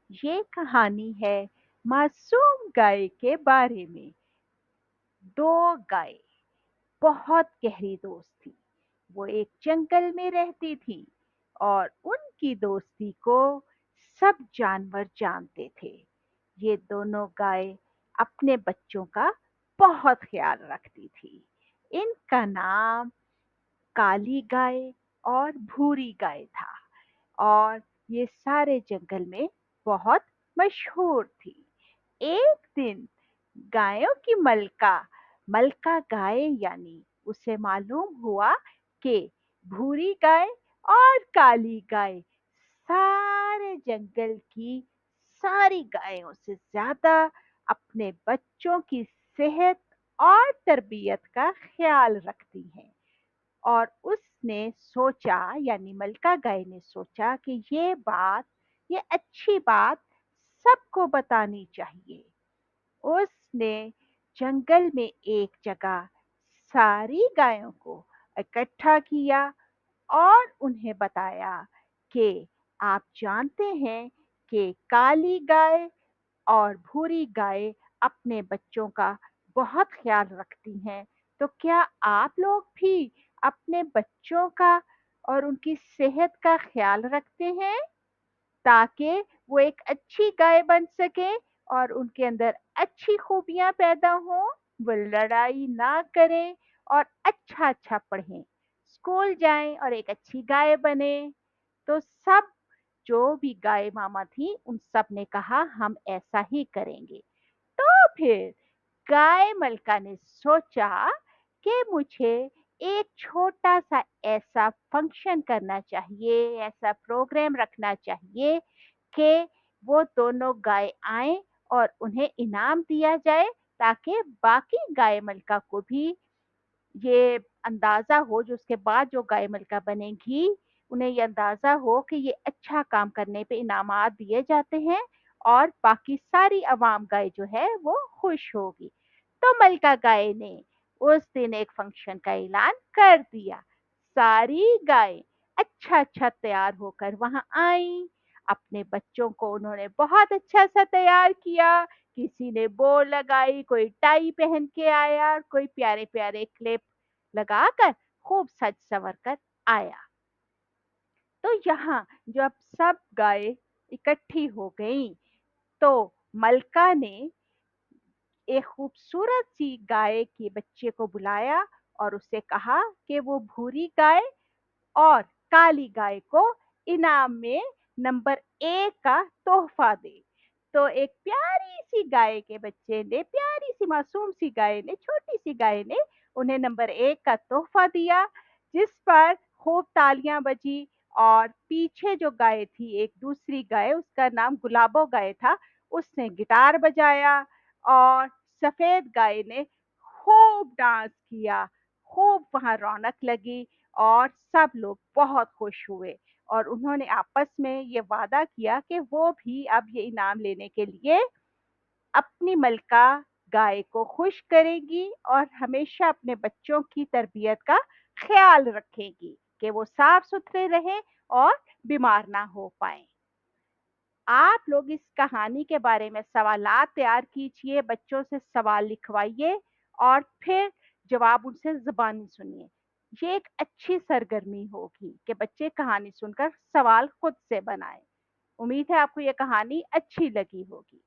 ये कहानी है मासूम गाय के बारे में। दो गाय बहुत गहरी दोस्त थी। वो एक जंगल में रहती थी और उनकी दोस्ती को सब जानवर जानते थे। ये दोनों गाय अपने बच्चों का बहुत ख्याल रखती थी। इनका नाम काली गाय और भूरी गाय था और ये सारे जंगल में बहुत मशहूर थी। एक दिन गायों की मलका मलका गाय यानी उसे मालूम हुआ कि भूरी गाय और काली गाय सारे जंगल की सारी गायों से ज्यादा अपने बच्चों की सेहत और तरबियत का ख्याल रखती हैं। और उसने सोचा यानी मलका गाय ने सोचा कि ये अच्छी बात सबको बतानी चाहिए। उसने जंगल में एक जगह सारी गायों को इकट्ठा किया और उन्हें बताया कि आप जानते हैं कि काली गाय और भूरी गाय अपने बच्चों का बहुत ख्याल रखती हैं। तो क्या आप लोग भी अपने बच्चों का और उनकी सेहत का ख्याल रखते हैं ताकि वो एक अच्छी गाय बन सके और उनके अंदर अच्छी खूबियां पैदा हों, वो लड़ाई ना करें और अच्छा अच्छा पढ़ें, स्कूल जाएं और एक अच्छी गाय बने। तो सब जो भी गाय मामा थी उन सब ने कहा हम ऐसा ही करेंगे। तो फिर गाय मलका ने सोचा कि मुझे एक छोटा सा ऐसा फंक्शन करना चाहिए, ऐसा प्रोग्राम रखना चाहिए कि वो दोनों गाय आए और उन्हें इनाम दिया जाए ताकि बाकी गाय मलका को भी ये अंदाजा हो, जो उसके बाद जो गाय मलका बनेगी उन्हें ये अंदाजा हो कि ये अच्छा काम करने पे इनामात दिए जाते हैं और बाकी सारी अवाम गाय जो है वो खुश होगी। तो मलका गाय ने उस दिन एक फंक्शन का ऐलान कर दिया। सारी गाय अच्छा अच्छा तैयार होकर वहां आई। अपने बच्चों को उन्होंने बहुत अच्छा सा तैयार किया। किसी ने बो लगाई, कोई टाई पहन के आया, कोई प्यारे प्यारे क्लिप लगाकर खूब सज संवर कर आया। तो यहाँ जब सब गाय इकट्ठी हो गईं, तो मलका ने एक खूबसूरत सी गाय के बच्चे को बुलाया और उससे कहा कि वो भूरी गाय और काली गाय को इनाम में नंबर 1 का तोहफा दे। तो एक प्यारी सी गाय के बच्चे ने, प्यारी सी मासूम सी गाय ने, छोटी सी गाय ने उन्हें नंबर 1 का तोहफा दिया, जिस पर खूब तालियां बजी। और पीछे जो गाय थी, एक दूसरी गाय, उसका नाम गुलाबो गाय था, उसने गिटार बजाया और सफेद गाय ने खूब डांस किया। खूब वहां रौनक लगी और सब लोग बहुत खुश हुए और उन्होंने आपस में ये वादा किया कि वो भी अब ये इनाम लेने के लिए अपनी मलका गाय को खुश करेगी और हमेशा अपने बच्चों की तरबियत का ख्याल रखेगी कि वो साफ सुथरे रहें और बीमार ना हो पाए। आप लोग इस कहानी के बारे में सवालात तैयार कीजिए, बच्चों से सवाल लिखवाइए और फिर जवाब उनसे ज़ुबानी सुनिए। ये एक अच्छी सरगर्मी होगी कि बच्चे कहानी सुनकर सवाल खुद से बनाएं। उम्मीद है आपको ये कहानी अच्छी लगी होगी।